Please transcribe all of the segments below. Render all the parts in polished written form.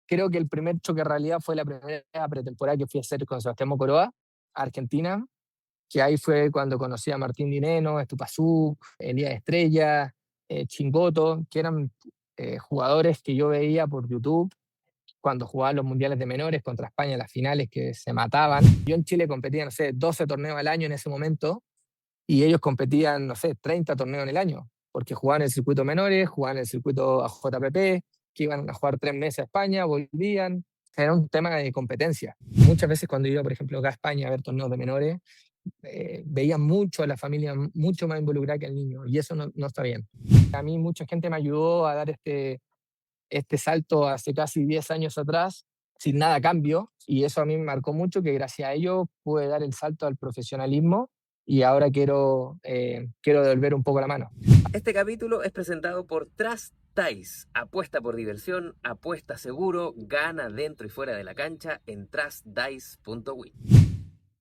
creo que el primer choque de realidad fue la primera pretemporada que fui a hacer con Sebastián Mocoroa, a Argentina, que ahí fue cuando conocí a Martín Dineno, Estupazú, Elías Estrella, Chimboto, que eran jugadores que yo veía por YouTube cuando jugaban los mundiales de menores contra España en las finales que se mataban. Yo en Chile competía, no sé, 12 torneos al año en ese momento y ellos competían, no sé, 30 torneos en el año, porque jugaban en el circuito menores, jugaban en el circuito AJPP, que iban a jugar 3 meses a España, volvían. Era un tema de competencia. Muchas veces cuando iba, por ejemplo, acá a España a ver torneos de menores, veía mucho a la familia mucho más involucrada que el niño, y eso no está bien. A mí mucha gente me ayudó a dar este salto hace casi 10 años atrás, sin nada a cambio, y eso a mí me marcó mucho, que gracias a ello pude dar el salto al profesionalismo y ahora quiero devolver un poco la mano. Este capítulo es presentado por Trust Dice. Apuesta por diversión, apuesta seguro, gana dentro y fuera de la cancha en trustdice.win.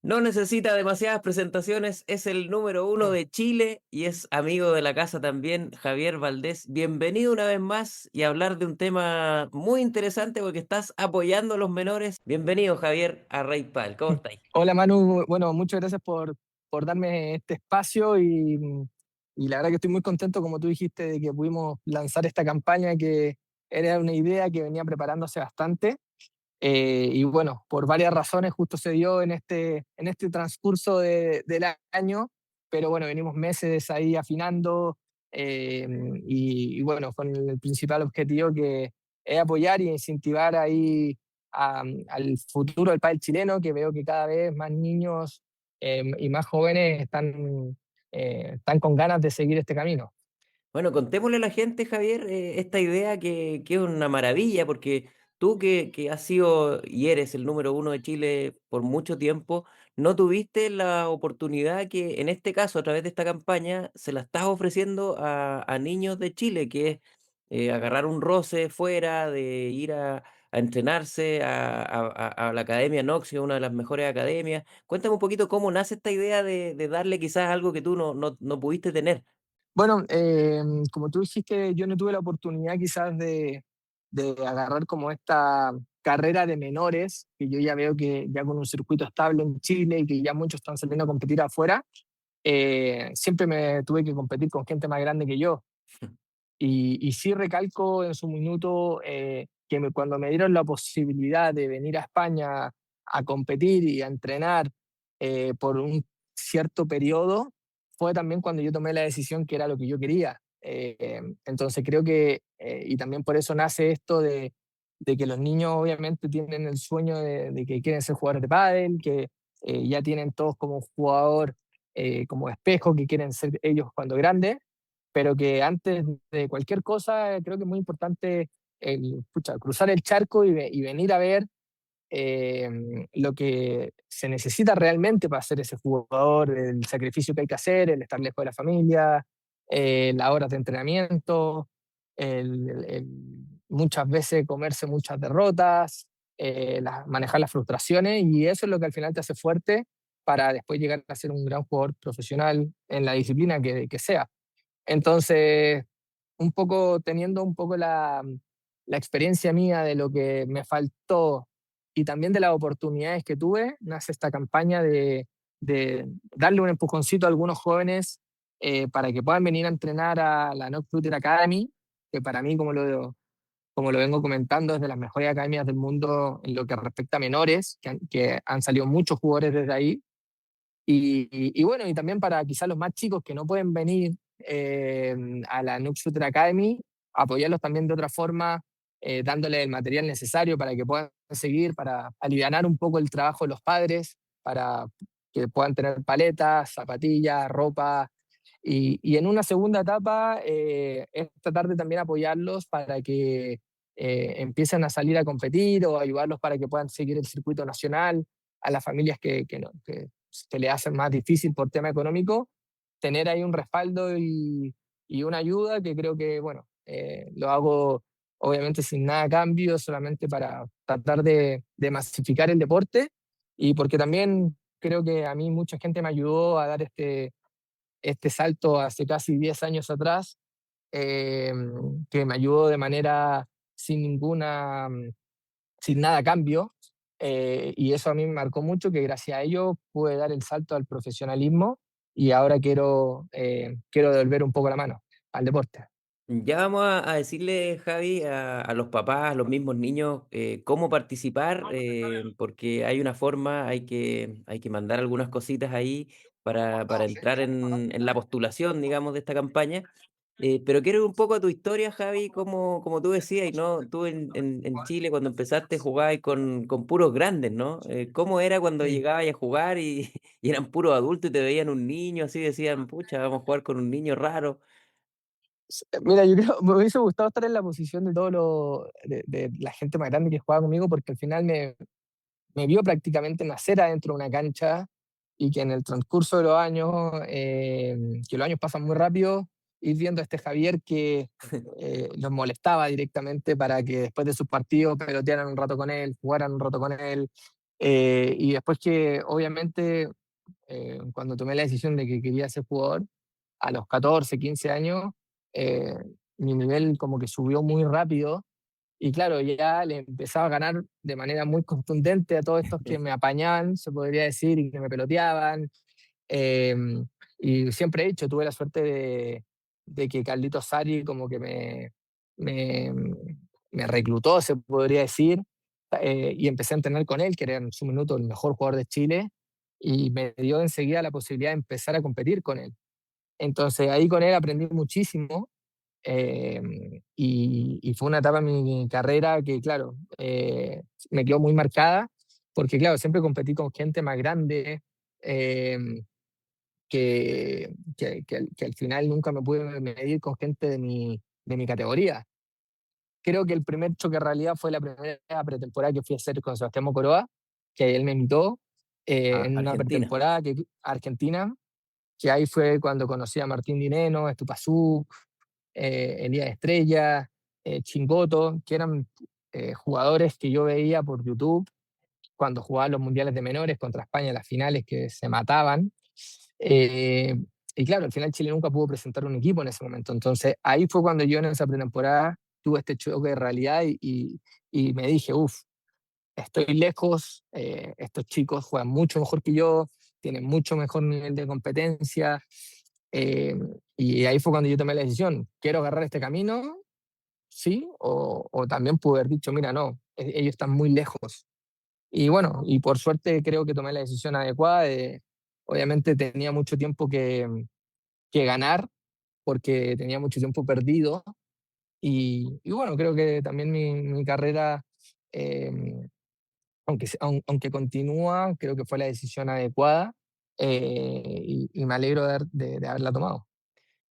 No necesita demasiadas presentaciones, es el número uno de Chile y es amigo de la casa también, Javier Valdés. Bienvenido una vez más y a hablar de un tema muy interesante porque estás apoyando a los menores. Bienvenido, Javier, a Rey Pal. ¿Cómo estáis? Hola Manu, bueno, muchas gracias por darme este espacio y la verdad que estoy muy contento, como tú dijiste, de que pudimos lanzar esta campaña que era una idea que venía preparando hace bastante. Y bueno, por varias razones justo se dio en este transcurso del año, pero bueno, venimos meses ahí afinando eh, y bueno, con el principal objetivo que es apoyar y incentivar ahí al futuro del pádel chileno, que veo que cada vez más niños y más jóvenes están con ganas de seguir este camino. Bueno, contémosle a la gente, Javier, esta idea que es una maravilla, porque tú que has sido y eres el número uno de Chile por mucho tiempo, no tuviste la oportunidad que en este caso, a través de esta campaña, se la estás ofreciendo a niños de Chile, que es agarrar un roce fuera, de ir a entrenarse a la Academia Noxio, una de las mejores academias. Cuéntame un poquito cómo nace esta idea de darle quizás algo que tú no pudiste tener. Bueno, como tú dijiste, yo no tuve la oportunidad quizás de agarrar como esta carrera de menores, que yo ya veo que ya con un circuito estable en Chile y que ya muchos están saliendo a competir afuera. Siempre me tuve que competir con gente más grande que yo. Y sí recalco en su minuto que cuando me dieron la posibilidad de venir a España a competir y a entrenar por un cierto periodo, fue también cuando yo tomé la decisión que era lo que yo quería. Entonces creo que, y también por eso nace esto de que los niños obviamente tienen el sueño de que quieren ser jugadores de pádel, que ya tienen todos como jugador, como espejo, que quieren ser ellos cuando grandes, pero que antes de cualquier cosa creo que es muy importante cruzar el charco y venir a ver eh, lo que se necesita realmente para ser ese jugador, el sacrificio que hay que hacer, el estar lejos de la familia, las horas de entrenamiento, muchas veces comerse muchas derrotas, manejar las frustraciones, y eso es lo que al final te hace fuerte para después llegar a ser un gran jugador profesional en la disciplina que sea. Entonces, un poco teniendo un poco la experiencia mía de lo que me faltó y también de las oportunidades que tuve, nace esta campaña de darle un empujoncito a algunos jóvenes para que puedan venir a entrenar a la Knox Shooter Academy, que para mí, como lo vengo comentando, es de las mejores academias del mundo en lo que respecta a menores, que han salido muchos jugadores desde ahí. Y bueno, y también para quizás los más chicos que no pueden venir a la Noob Shooter Academy, apoyarlos también de otra forma, dándole el material necesario para que puedan seguir, para alivianar un poco el trabajo de los padres, para que puedan tener paletas, zapatillas, ropa. Y en una segunda etapa es tratar de también apoyarlos para que empiecen a salir a competir o ayudarlos para que puedan seguir el circuito nacional, a las familias que se le hacen más difícil por tema económico, tener ahí un respaldo y una ayuda que creo que, bueno, lo hago obviamente sin nada a cambio, solamente para tratar de masificar el deporte y porque también creo que a mí mucha gente me ayudó a dar este salto hace casi 10 años atrás, eh, que me ayudó de manera sin ninguna sin nada a cambio. Y eso a mí me marcó mucho, que gracias a ello pude dar el salto al profesionalismo y ahora quiero devolver un poco la mano al deporte. Ya vamos a decirle, Javi, a los papás, a los mismos niños, cómo participar, porque hay una forma, hay que mandar algunas cositas ahí para entrar en la postulación, digamos, de esta campaña. Pero quiero ir un poco a tu historia, Javi, como tú decías, y no, tú en Chile cuando empezaste jugabas con puros grandes, ¿no? ¿Cómo era cuando Sí. llegabas a jugar y, y eran puros adultos y te veían un niño, así decían, pucha, vamos a jugar con un niño raro? Mira, yo creo, me hubiese gustado estar en la posición de de la gente más grande que jugaba conmigo, porque al final me vio prácticamente nacer adentro de una cancha y que en el transcurso de los años, que los años pasan muy rápido, ir viendo a este Javier que los molestaba directamente para que después de sus partidos pelotearan un rato con él, jugaran un rato con él, y después que obviamente cuando tomé la decisión de que quería ser jugador, a los 14 15 años, eh, mi nivel como que subió muy rápido y claro, ya le empezaba a ganar de manera muy contundente a todos estos que me apañaban, se podría decir, y que me peloteaban. Eh, y siempre he dicho, tuve la suerte de que Carlitos Sari como que me, me reclutó, se podría decir, y empecé a entrenar con él, que era en su minuto el mejor jugador de Chile, y me dio enseguida la posibilidad de empezar a competir con él. Entonces ahí con él aprendí muchísimo, y fue una etapa en mi carrera que, claro, me quedó muy marcada, porque, claro, siempre competí con gente más grande, eh, que al final nunca me pude medir con gente de mi categoría. Creo que el primer choque en realidad fue la primera pretemporada que fui a hacer con Sebastián Mocoroa, que él me invitó A en una Argentina. pretemporada a Argentina, que ahí fue cuando conocí a Martín Dineno, Estupazú, Elías Estrella, Chingoto, que eran jugadores que yo veía por YouTube cuando jugaban los mundiales de menores contra España en las finales que se mataban. Eh, y claro, al final Chile nunca pudo presentar un equipo en ese momento. Entonces ahí fue cuando yo en esa pretemporada tuve este choque de realidad y me dije, uff, estoy lejos, estos chicos juegan mucho mejor que yo, tienen mucho mejor nivel de competencia. eh, y ahí fue cuando yo tomé la decisión, ¿quiero agarrar este camino? Sí, o también pude haber dicho, mira, no, ellos están muy lejos. Y bueno, y por suerte creo que tomé la decisión adecuada. Obviamente tenía mucho tiempo que ganar porque tenía mucho tiempo perdido. Y bueno, creo que también mi carrera, eh, aunque continúa, creo que fue la decisión adecuada, y me alegro de haberla tomado.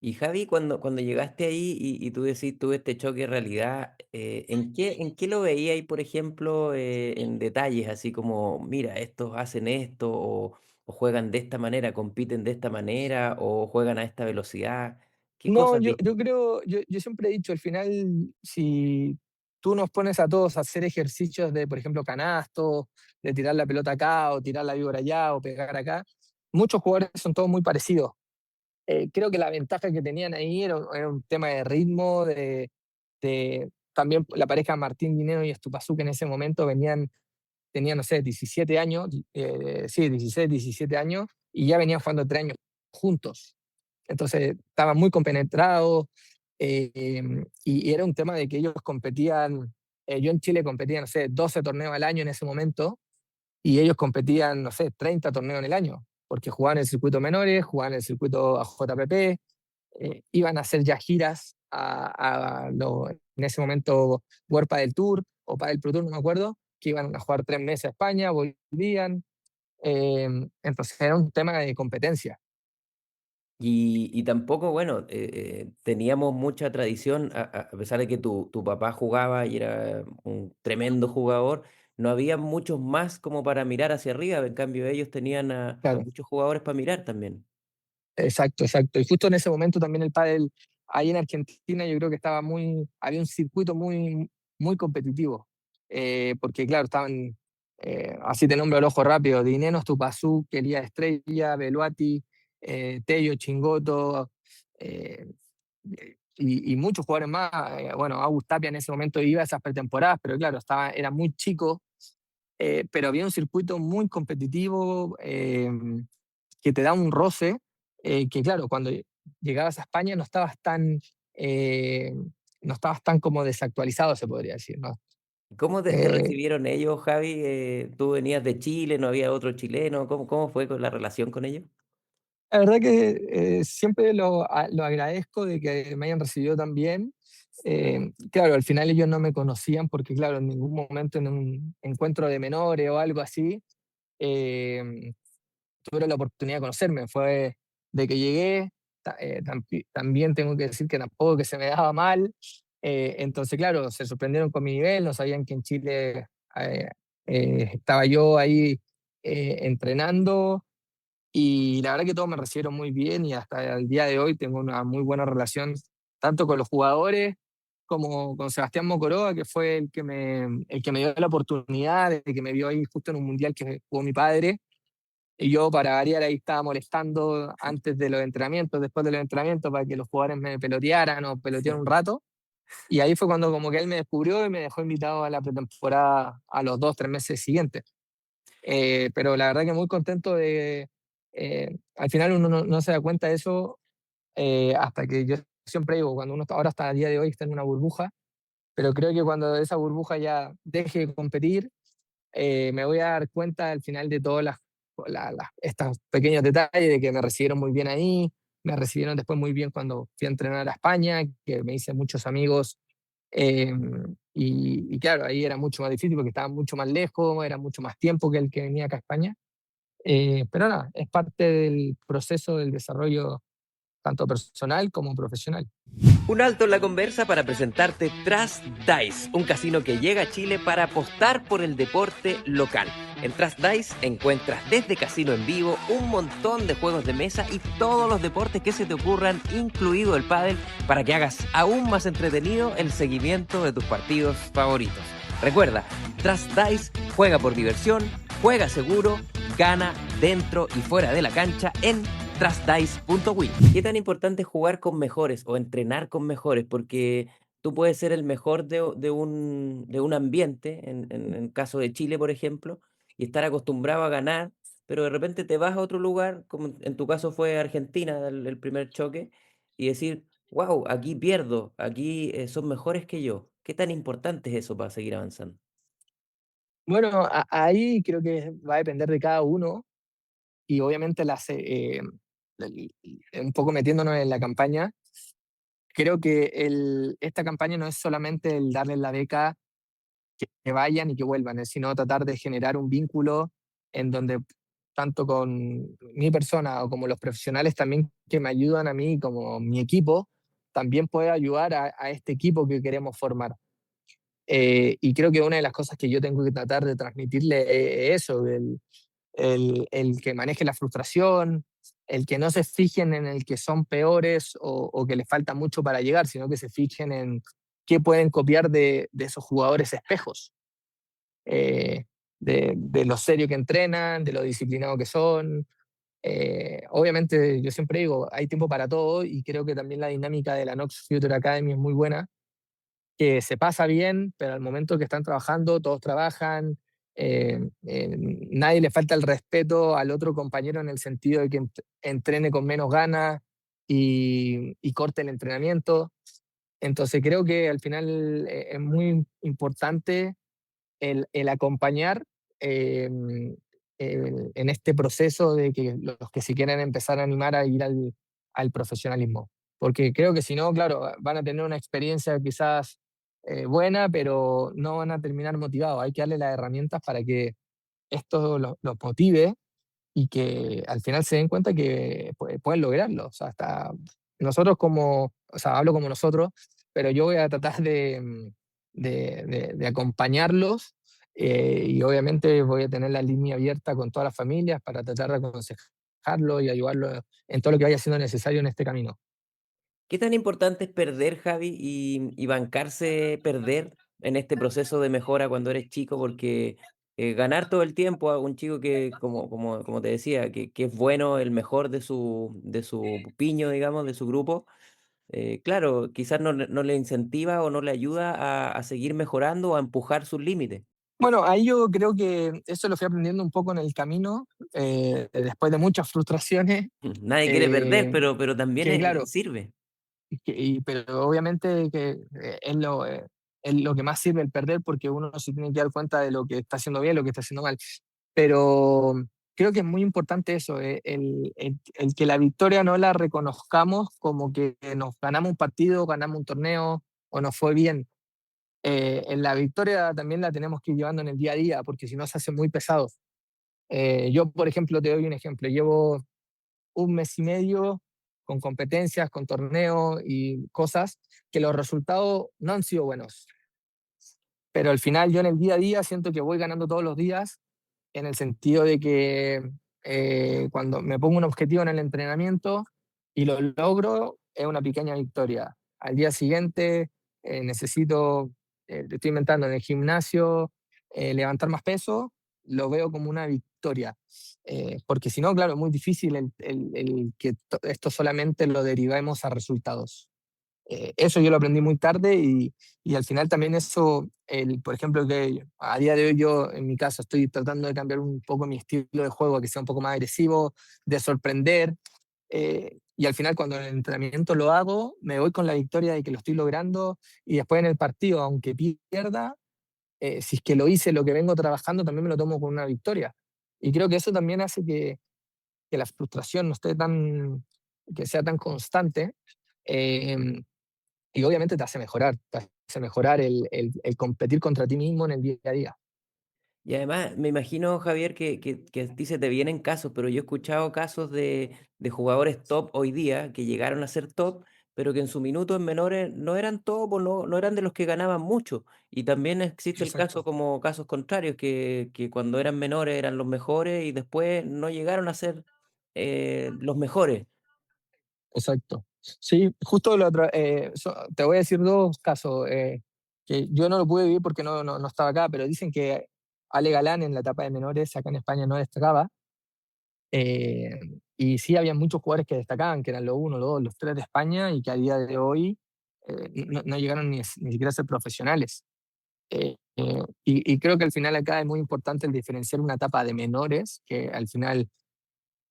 Y Javi, cuando llegaste ahí y tú decís, tuve este choque de realidad, en qué lo veías ahí, por ejemplo, en detalles, así como, mira, estos hacen esto, o juegan de esta manera, compiten de esta manera, o juegan a esta velocidad? ¿Qué No, cosas yo viste? creo, yo siempre he dicho, al final, si tú nos pones a todos a hacer ejercicios de, por ejemplo, canasto, de tirar la pelota acá, o tirar la víbora allá, o pegar acá, muchos jugadores son todos muy parecidos. Creo que la ventaja que tenían ahí era un tema de ritmo, también la pareja Martín Dinero y Estupazú, que en ese momento tenían, no sé, 17 años, sí, 16, 17 años, y ya venían jugando 3 años juntos. Entonces estaban muy compenetrados, y era un tema de que ellos competían, yo en Chile competía, no sé, 12 torneos al año en ese momento, y ellos competían, no sé, 30 torneos en el año, porque jugaban en el circuito menores, jugaban en el circuito AJPP, iban a hacer ya giras en ese momento World del Tour o para el Pro Tour, no me acuerdo, que iban a jugar 3 meses a España, volvían. Entonces era un tema de competencia. Y tampoco, bueno, teníamos mucha tradición, a pesar de que tu papá jugaba y era un tremendo jugador, no había muchos más como para mirar hacia arriba, en cambio ellos tenían a Claro. muchos jugadores para mirar también. Exacto, exacto. Y justo en ese momento también el pádel, ahí en Argentina, yo creo que había un circuito muy competitivo. Porque claro, estaban, así te nombro al ojo rápido, Dineno, Tupazú, Elías Estrella, Beluati, Tello, Chingoto, eh, y muchos jugadores más. Bueno, Agus Tapia en ese momento iba a esas pretemporadas, pero claro, era muy chico, pero había un circuito muy competitivo que te da un roce, que claro, cuando llegabas a España eh, no estabas tan como desactualizado, se podría decir, ¿no? ¿Cómo te Eh, recibieron ellos, Javi? ¿Tú venías de Chile, no había otro chileno? ¿Cómo fue con la relación con ellos? la verdad que siempre lo agradezco de que me hayan recibido tan bien. Claro, al final ellos no me conocían porque, claro, en ningún momento en un encuentro de menores o algo así, eh, tuvieron la oportunidad de conocerme. Fue de que llegué, también tengo que decir que tampoco que se me daba mal. Entonces, claro, se sorprendieron con mi nivel, no sabían que en Chile eh, estaba yo ahí entrenando y la verdad que todos me recibieron muy bien y hasta el día de hoy tengo una muy buena relación tanto con los jugadores como con Sebastián Mocoroa, que fue el que me dio la oportunidad, el que me vio ahí justo en un mundial que jugó mi padre. Y yo para variar ahí estaba molestando antes de los entrenamientos, después de los entrenamientos, para que los jugadores me pelotearan o pelotearan un rato. Y ahí fue cuando como que él me descubrió y me dejó invitado a la pretemporada a los 2, 3 meses siguientes. Pero la verdad que muy contento de... al final uno no se da cuenta de eso hasta que yo siempre digo, cuando uno ahora hasta el día de hoy está en una burbuja, pero creo que cuando esa burbuja ya deje de competir, me voy a dar cuenta al final de todos estos pequeños detalles de que me recibieron muy bien ahí, me recibieron después muy bien cuando fui a entrenar a España, que me hice muchos amigos. eh, y claro, ahí era mucho más difícil porque estaba mucho más lejos, era mucho más tiempo que el que venía acá a España. Pero nada, es parte del proceso del desarrollo tanto personal como profesional. Un alto en la conversa para presentarte Trust Dice, un casino que llega a Chile para apostar por el deporte local. En Trust Dice encuentras desde casino en vivo un montón de juegos de mesa y todos los deportes que se te ocurran, incluido el pádel, para que hagas aún más entretenido el seguimiento de tus partidos favoritos. Recuerda, Trust Dice juega por diversión, juega seguro, gana dentro y fuera de la cancha en trustdice.win. ¿Qué tan importante es jugar con mejores o entrenar con mejores? Porque tú puedes ser el mejor de un ambiente, en caso de Chile, por ejemplo, y estar acostumbrado a ganar, pero de repente te vas a otro lugar, como en tu caso fue Argentina, el primer choque, y decir, wow, aquí pierdo, aquí son mejores que yo. ¿Qué tan importante es eso para seguir avanzando? Bueno, ahí creo que va a depender de cada uno y obviamente un poco metiéndonos en la campaña, creo que esta campaña no es solamente el darles la beca que vayan y que vuelvan, sino tratar de generar un vínculo en donde tanto con mi persona o como los profesionales también que me ayudan a mí, como mi equipo, también puede ayudar a este equipo que queremos formar. Y creo que una de las cosas que yo tengo que tratar de transmitirle es eso, el que maneje la frustración, el que no se fijen en el que son peores o que les falta mucho para llegar, sino que se fijen en qué pueden copiar de esos jugadores espejos, eh, de lo serio que entrenan, de lo disciplinado que son. Obviamente, yo siempre digo, hay tiempo para todo y creo que también la dinámica de la Nox Future Academy es muy buena, que se pasa bien, pero al momento que están trabajando, todos trabajan, nadie le falta el respeto al otro compañero en el sentido de que entrene con menos ganas y corte el entrenamiento. Entonces creo que al final es muy importante el acompañar eh, en este proceso de que los que se quieren empezar a animar a ir al profesionalismo. Porque creo que si no, claro, van a tener una experiencia quizás buena, pero no van a terminar motivados. Hay que darle las herramientas para que esto los motive y que al final se den cuenta que pueden lograrlo. O sea, hasta nosotros o sea, hablo como nosotros, pero yo voy a tratar de acompañarlos y obviamente voy a tener la línea abierta con todas las familias para tratar de aconsejarlos y ayudarlos en todo lo que vaya siendo necesario en este camino. ¿Qué tan importante es perder, Javi, y bancarse perder en este proceso de mejora cuando eres chico? Porque ganar todo el tiempo a un chico que, como te decía, que es bueno, el mejor de su piño, digamos, de su grupo, claro, quizás no le incentiva o no le ayuda a seguir mejorando o a empujar sus límites. Bueno, ahí yo creo que eso lo fui aprendiendo un poco en el camino, después de muchas frustraciones, Nadie quiere perder, eh, pero también, que claro, sirve. pero obviamente que es lo que más sirve el perder porque uno se tiene que dar cuenta de lo que está haciendo bien, lo que está haciendo mal. Pero creo que es muy importante eso, el que la victoria no la reconozcamos como que nos ganamos un partido, ganamos un torneo o nos fue bien. En la victoria también la tenemos que ir llevando en el día a día porque si no se hace muy pesado. Yo, por ejemplo, te doy un ejemplo. Llevo un mes y medio con competencias, con torneos y cosas que los resultados no han sido buenos. Pero al final yo en el día a día siento que voy ganando todos los días en el sentido de que cuando me pongo un objetivo en el entrenamiento y lo logro, es una pequeña victoria. Al día siguiente necesito, te estoy inventando, en el gimnasio, levantar más peso, lo veo como una victoria. Porque si no, claro, es muy difícil el que esto solamente lo derivemos a resultados. Eso yo lo aprendí muy tarde y al final también eso, por ejemplo, que a día de hoy yo en mi caso estoy tratando de cambiar un poco mi estilo de juego, que sea un poco más agresivo, de sorprender, y al final cuando en el entrenamiento lo hago, me voy con la victoria de que lo estoy logrando y después en el partido, aunque pierda, si es que lo hice, lo que vengo trabajando, también me lo tomo con una victoria. Y creo que eso también hace que la frustración no esté tan, que sea tan constante. eh, y obviamente te hace mejorar el competir contra ti mismo en el día a día. Y además, me imagino, Javier, que a ti se te vienen casos, pero yo he escuchado casos de jugadores top hoy día que llegaron a ser top, pero que en su minuto en menores no eran top o no eran de los que ganaban mucho. Y también existe el caso Exacto, como casos contrarios, que cuando eran menores eran los mejores y después no llegaron a ser los mejores. exacto. Sí, justo te voy a decir dos casos que yo no lo pude vivir porque no estaba acá, pero dicen que Ale Galán en la etapa de menores acá en España no destacaba. eh, y sí había muchos jugadores que destacaban, que eran los uno, los dos, los tres de España y que a día de hoy no llegaron ni siquiera a ser profesionales. Y creo que al final acá es muy importante el diferenciar una etapa de menores, que al final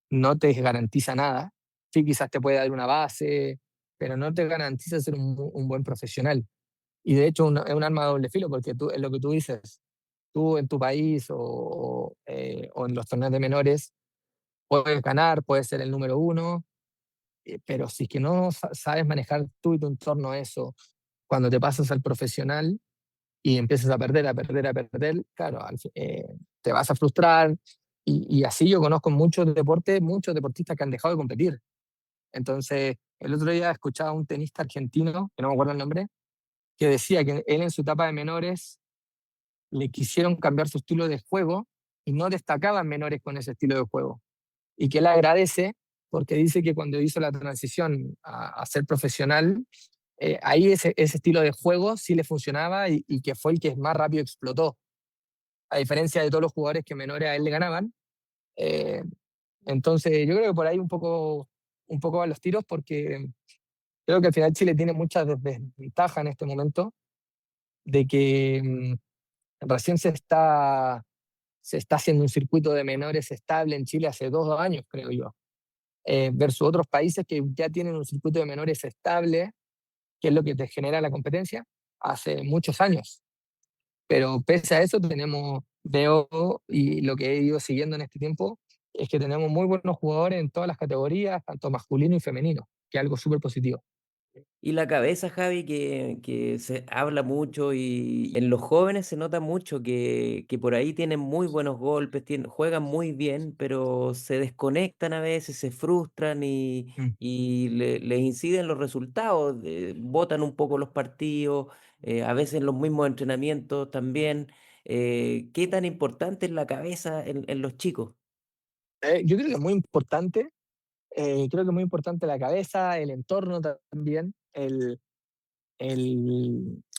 no te garantiza nada. Sí, quizás te puede dar una base, pero no te garantiza ser un buen profesional. Y de hecho es un arma de doble filo, porque es lo que tú dices, tú en tu país o en los torneos de menores puedes ganar, puedes ser el número uno, pero si es que no sabes manejar tú y tu entorno eso, cuando te pasas al profesional, y empiezas a perder, a perder, a perder, claro, te vas a frustrar. Y así yo conozco muchos deportes, muchos deportistas que han dejado de competir. Entonces, el otro día escuchaba a un tenista argentino, que no me acuerdo el nombre, que decía que él en su etapa de menores le quisieron cambiar su estilo de juego y no destacaban menores con ese estilo de juego. Y que él agradece porque dice que cuando hizo la transición a ser profesional, ahí ese estilo de juego sí le funcionaba y que fue el que más rápido explotó, a diferencia de todos los jugadores que menores a él le ganaban. Eh, entonces, yo creo que por ahí un poco van los tiros, porque creo que al final Chile tiene muchas desventajas en este momento, de que recién se está haciendo un circuito de menores estable en Chile hace 2 años, creo yo, versus otros países que ya tienen un circuito de menores estable, que es lo que te genera la competencia, hace muchos años. Pero pese a eso veo, y lo que he ido siguiendo en este tiempo, es que tenemos muy buenos jugadores en todas las categorías, tanto masculino y femenino, que es algo súper positivo. Y la cabeza, Javi, que se habla mucho y en los jóvenes se nota mucho que por ahí tienen muy buenos golpes, juegan muy bien, pero se desconectan a veces, se frustran Mm. y les inciden los resultados, botan un poco los partidos, a veces los mismos entrenamientos también. ¿Qué tan importante es la cabeza en los chicos? Yo creo que es muy importante, creo que es muy importante la cabeza, el entorno también,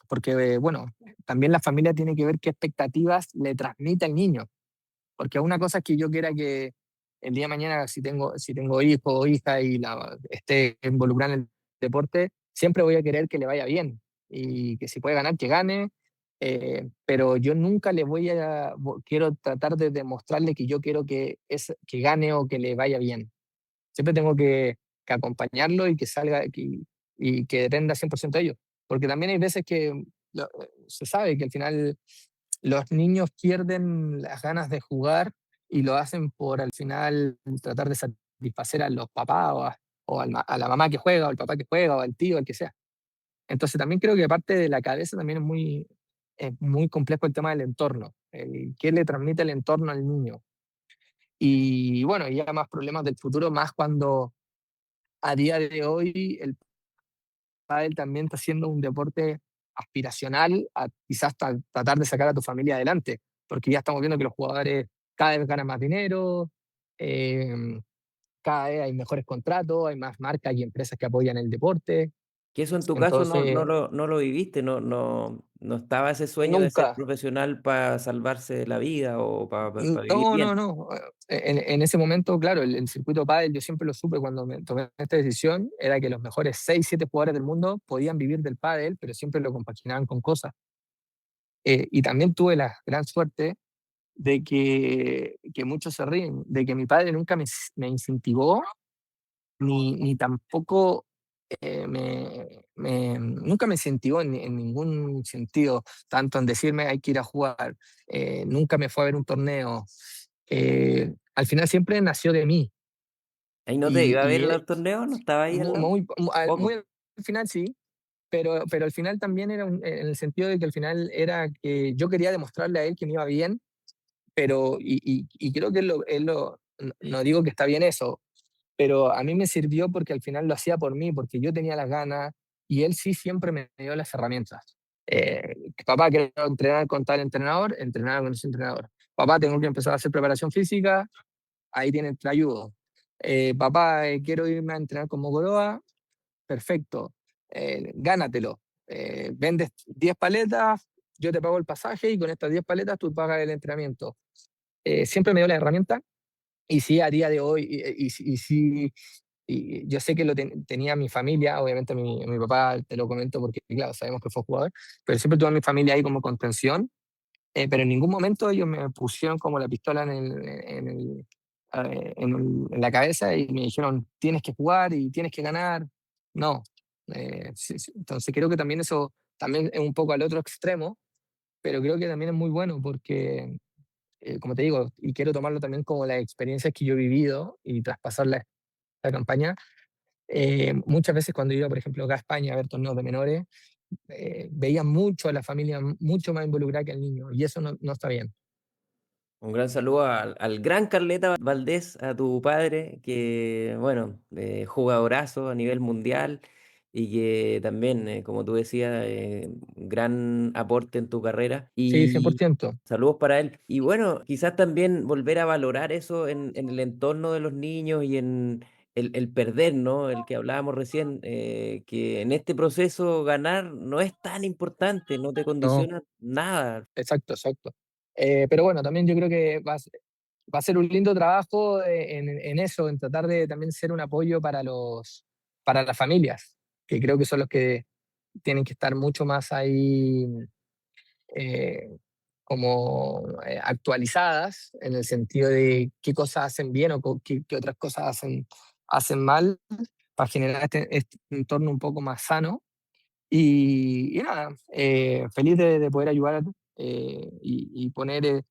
porque, bueno, también la familia tiene que ver qué expectativas le transmite al niño. Porque una cosa es que yo quiera que el día de mañana, si tengo hijo o hija y esté involucrada en el deporte, siempre voy a querer que le vaya bien y que si puede ganar, que gane, pero yo nunca le voy a, quiero tratar de demostrarle que yo quiero que gane o que le vaya bien. Siempre tengo que acompañarlo y que salga y que dependa 100% de ellos. Porque también hay veces que se sabe que al final los niños pierden las ganas de jugar y lo hacen por al final tratar de satisfacer a los papás a la mamá que juega o al papá que juega o al tío, el que sea. Entonces también creo que parte de la cabeza también es muy complejo el tema del entorno, qué le transmite el entorno al niño. Y bueno, ya más problemas del futuro, más cuando a día de hoy el pádel también está siendo un deporte aspiracional a quizás tratar de sacar a tu familia adelante, porque ya estamos viendo que los jugadores cada vez ganan más dinero, eh, cada vez hay mejores contratos, hay más marcas y empresas que apoyan el deporte. Que eso en tu caso Entonces, no lo viviste, no estaba ese sueño de ser nunca, profesional para salvarse la vida o para vivir no, no, bien. no. En ese momento, claro, el circuito pádel, yo siempre lo supe cuando me tomé esta decisión, era que los mejores 6 7 jugadores del mundo podían vivir del pádel, pero siempre lo compaginaban con cosas. Y también tuve la gran suerte de que muchos se ríen, de que mi padre nunca me incentivó, ni tampoco nunca me incentivó en ningún sentido, tanto en decirme hay que ir a jugar, nunca me fue a ver un torneo. Al final siempre nació de mí. ¿Ahí no te Y, iba a ver y los torneos? ¿No estaba ahí al lado? muy Poco. al final sí, pero al final también era en el sentido de que al final era que yo quería demostrarle a él que me iba bien, pero, y creo que no digo que está bien eso, pero a mí me sirvió porque al final lo hacía por mí, porque yo tenía las ganas y él sí siempre me dio las herramientas. Papá, quiero entrenar con tal entrenador, entrenar con ese entrenador. Papá, tengo que empezar a hacer preparación física, ahí tienes, te ayudo. Papá, quiero irme a entrenar con Mogoroa, perfecto, gánatelo. Vendes 10 paletas, yo te pago el pasaje y con estas 10 paletas tú pagas el entrenamiento. Siempre me dio la herramienta y sí, a día de hoy, y sí, y yo sé que tenía mi familia, obviamente mi papá, te lo comento porque, claro, sabemos que fue jugador, pero siempre tuve a mi familia ahí como contención, pero en ningún momento ellos me pusieron como la pistola en la cabeza y me dijeron, tienes que jugar y tienes que ganar. No. Sí, sí. Entonces creo que también eso también es un poco al otro extremo, pero creo que también es muy bueno porque como te digo, y quiero tomarlo también como las experiencias que yo he vivido y traspasarla a esta campaña. Muchas veces cuando iba, por ejemplo, acá a España a ver torneos de menores, veía mucho a la familia mucho más involucrada que al niño, y eso no está bien. Un gran saludo al gran Carleta Valdés, a tu padre, que, bueno, jugadorazo a nivel mundial y que también, como tú decías, un gran aporte en tu carrera. Sí, cien por Y ciento saludos para él. Y bueno, quizás también volver a valorar eso en el entorno de los niños y en el perder, ¿no? El que hablábamos recién, que en este proceso ganar no es tan importante, no te No, condiciona nada. exacto, exacto. Pero bueno, también yo creo que va a ser un lindo trabajo en eso, en tratar de también ser un apoyo para las familias, que creo que son los que tienen que estar mucho más ahí eh, como actualizadas en el sentido de qué cosas hacen bien o qué otras cosas hacen mal para generar este entorno un poco más sano. Y nada, feliz de poder ayudar y poner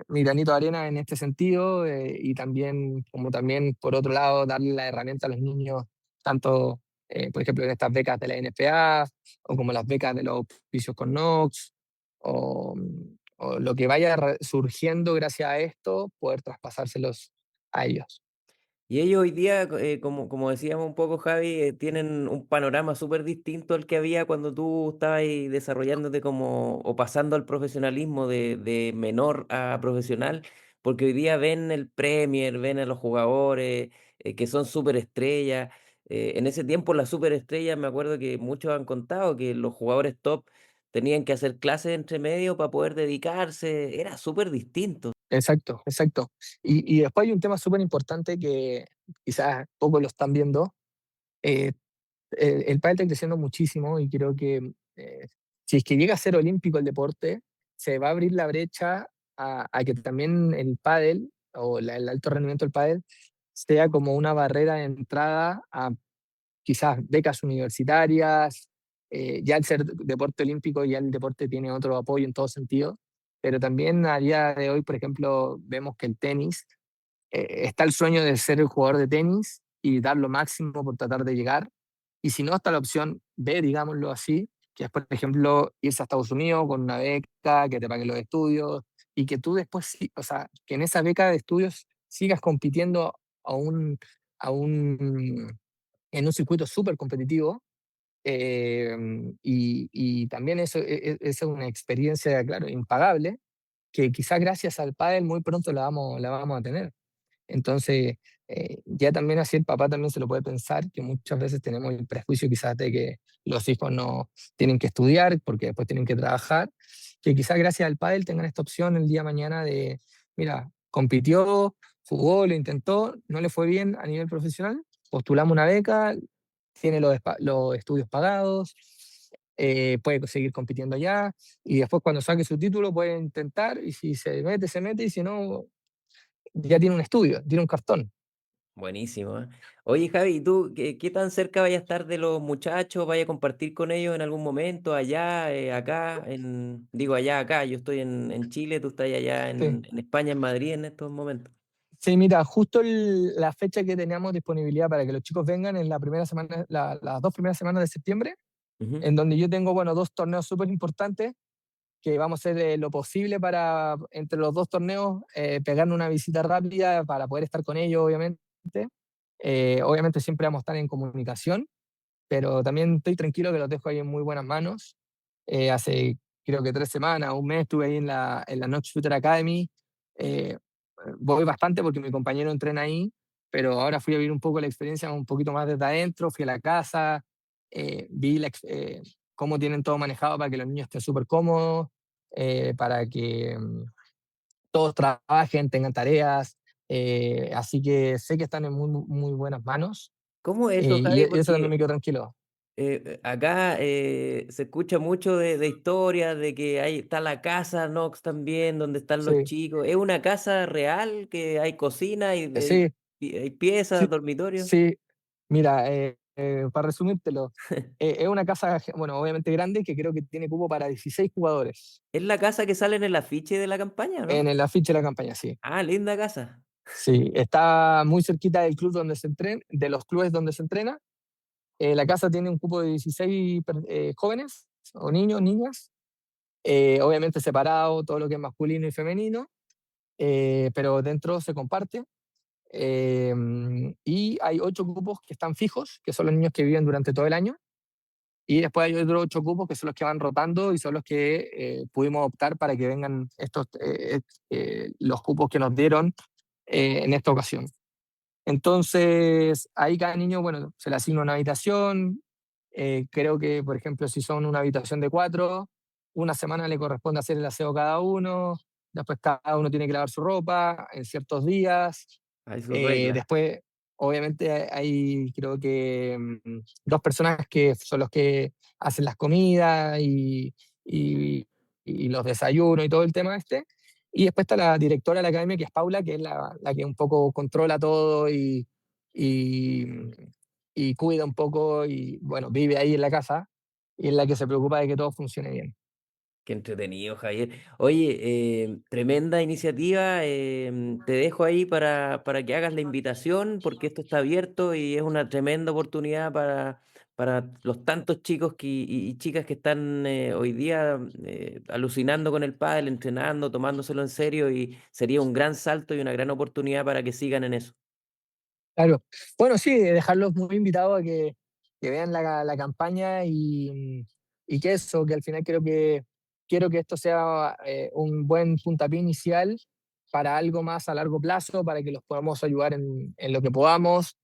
mi granito de arena en este sentido y también, como también por otro lado, darle la herramienta a los niños, tanto, por ejemplo, en estas becas de la NFA o como las becas de los oficios con Knox o lo que vaya surgiendo gracias a esto, poder traspasárselos a ellos. Y ellos hoy día, como decíamos un poco, Javi, tienen un panorama súper distinto al que había cuando tú estabas ahí desarrollándote como, o pasando al profesionalismo de menor a profesional, porque hoy día ven el Premier, ven a los jugadores que son súper estrellas. En ese tiempo las súper estrellas, me acuerdo que muchos han contado que los jugadores top tenían que hacer clases entre medio para poder dedicarse, era súper distinto. Exacto, exacto. Y después hay un tema súper importante que quizás pocos lo están viendo. el pádel está creciendo muchísimo y creo que si es que llega a ser olímpico el deporte, se va a abrir la brecha a que también el pádel o el alto rendimiento del pádel sea como una barrera de entrada a quizás becas universitarias. Ya al ser deporte olímpico, ya el deporte tiene otro apoyo en todo sentido, pero también a día de hoy, por ejemplo, vemos que el tenis, está el sueño de ser el jugador de tenis y dar lo máximo por tratar de llegar. Y si no, está la opción B, digámoslo así, que es, por ejemplo, irse a Estados Unidos con una beca, que te paguen los estudios y que tú después, o sea, que en esa beca de estudios sigas compitiendo a un, a un, en un circuito súper competitivo. Y también eso es una experiencia, claro, impagable, que quizás gracias al pádel muy pronto la vamos a tener. Entonces, ya también así el papá también se lo puede pensar, que muchas veces tenemos el prejuicio quizás de que los hijos no tienen que estudiar porque después tienen que trabajar, que quizás gracias al pádel tengan esta opción el día de mañana de, mira, compitió, jugó, lo intentó, no le fue bien a nivel profesional, postulamos una beca, tiene los estudios pagados, puede seguir compitiendo allá y después cuando saque su título puede intentar y si se mete y si no, ya tiene un estudio, tiene un cartón. Buenísimo, ¿eh? Oye, Javi, ¿y tú qué tan cerca vaya a estar de los muchachos? ¿Vaya a compartir con ellos en algún momento allá, acá? Digo allá, acá. Yo estoy en Chile, tú estás allá Sí, en España, en Madrid en estos momentos. sí, mira, justo la fecha que teníamos disponibilidad para que los chicos vengan en la primera semana, las 2 primeras semanas de septiembre, Ujú. en donde yo tengo, bueno, 2 torneos súper importantes, que vamos a hacer lo posible para, entre los 2 torneos, pegarnos una visita rápida para poder estar con ellos, obviamente. Obviamente siempre vamos a estar en comunicación, pero también estoy tranquilo que los dejo ahí en muy buenas manos. Hace creo que 3 semanas, un mes estuve ahí en la Notch Shooter Academy. Eh, Voy bastante porque mi compañero entrena ahí, pero ahora fui a vivir un poco la experiencia un poquito más desde adentro, fui a la casa, vi cómo tienen todo manejado para que los niños estén súper cómodos, para que todos trabajen, tengan tareas, así que sé que están en muy, muy buenas manos, ¿Cómo es eso, y Javi? eso también Porque me quedo tranquilo. acá se escucha mucho de historias de que ahí está la casa Knox también, donde están los Sí, chicos. ¿Es una casa real que hay cocina, sí, hay piezas, sí, dormitorios? sí. Mira, para resumírtelo, es una casa, bueno, obviamente grande, que creo que tiene cupo para 16 jugadores Es la casa que sale en el afiche de la campaña, en ¿no? el afiche de la campaña, sí. Ah, linda casa. Sí, está muy cerquita del club donde se entrena, de los clubes donde se entrena. La casa tiene un cupo de 16 jóvenes, o niños, niñas, obviamente separado, todo lo que es masculino y femenino, pero dentro se comparte. Y hay 8 cupos que están fijos, que son los niños que viven durante todo el año. Y después hay otros 8 cupos que son los que van rotando y son los que pudimos optar para que vengan los cupos que nos dieron en esta ocasión. Entonces, ahí cada niño, bueno, se le asigna una habitación. Creo que, por ejemplo, si son una habitación de 4, una semana le corresponde hacer el aseo a cada uno. Después cada uno tiene que lavar su ropa en ciertos días. Hay sus reglas. Después, obviamente, hay creo que 2 personas que son los que hacen las comidas y los desayunos y todo el tema este. Y después está la directora de la academia, que es Paula, que es la que un poco controla todo y, y cuida un poco y, bueno, vive ahí en la casa y es la que se preocupa de que todo funcione bien. Qué entretenido, Javier. Oye, tremenda iniciativa. Te dejo ahí para que hagas la invitación, porque esto está abierto y es una tremenda oportunidad para los tantos chicos y chicas que están hoy día alucinando con el pádel, entrenando, tomándoselo en serio, y sería un gran salto y una gran oportunidad para que sigan en eso. Claro. Bueno, sí, dejarlos muy invitados a que vean la campaña y que eso, que al final quiero que esto sea un buen puntapié inicial para algo más a largo plazo, para que los podamos ayudar en lo que podamos.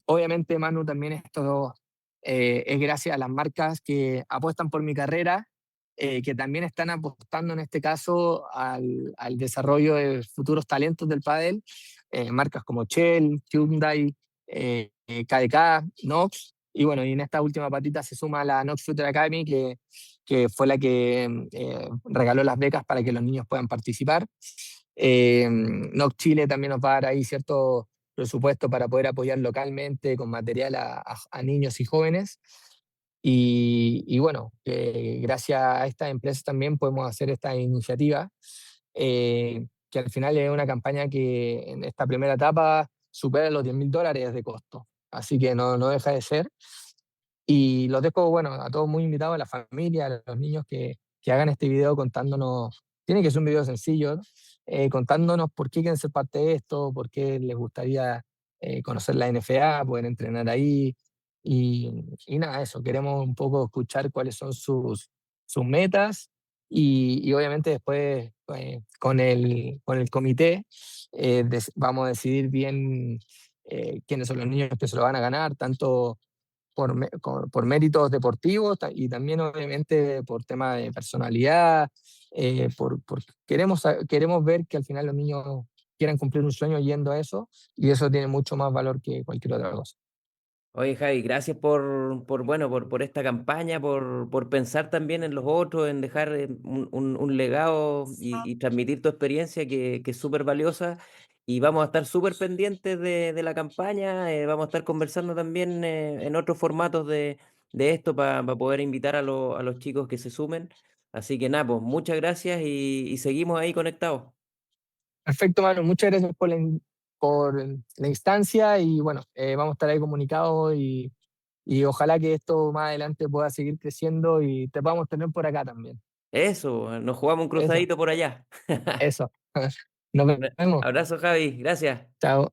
Obviamente, Manu, también esto es gracias a las marcas que apuestan por mi carrera, que también están apostando en este caso al desarrollo de futuros talentos del pádel, marcas como Shell, Hyundai, KDK, Knox. Y bueno, y en esta última patita se suma la Knox Shooter Academy, que fue la que regaló las becas para que los niños puedan participar. Knox Chile también nos va a dar ahí cierto presupuesto para poder apoyar localmente con material a niños y jóvenes. Y bueno, gracias a estas empresas también podemos hacer esta iniciativa, que al final es una campaña que en esta primera etapa supera los $10.000 de costo. Así que no deja de ser. Y los dejo, bueno, a todos muy invitados, a la familia, a los niños que hagan este video contándonos, tiene que ser un video sencillo, ¿no? Contándonos por qué quieren ser parte de esto, por qué les gustaría conocer la NFA, poder entrenar ahí. Y nada, eso, queremos un poco escuchar cuáles son sus metas y obviamente después con el comité vamos a decidir bien quiénes son los niños que se lo van a ganar, tanto por méritos deportivos y también obviamente por tema de personalidad, queremos ver que al final los niños quieran cumplir un sueño yendo a eso y eso tiene mucho más valor que cualquier otra cosa. Oye, Javi, gracias bueno, por esta campaña, por pensar también en los otros, en dejar un legado y transmitir tu experiencia que es súper valiosa. Y vamos a estar súper pendientes de la campaña, vamos a estar conversando también en otros formatos de esto para poder invitar a los chicos que se sumen. Así que nada, pues muchas gracias y seguimos ahí conectados. Perfecto, Manu, muchas gracias por la instancia y bueno, vamos a estar ahí comunicados y ojalá que esto más adelante pueda seguir creciendo y te podamos tener por acá también. Eso, nos jugamos un Eso, cruzadito por allá. eso. Nos Un vemos. abrazo, Javi, gracias. Chao.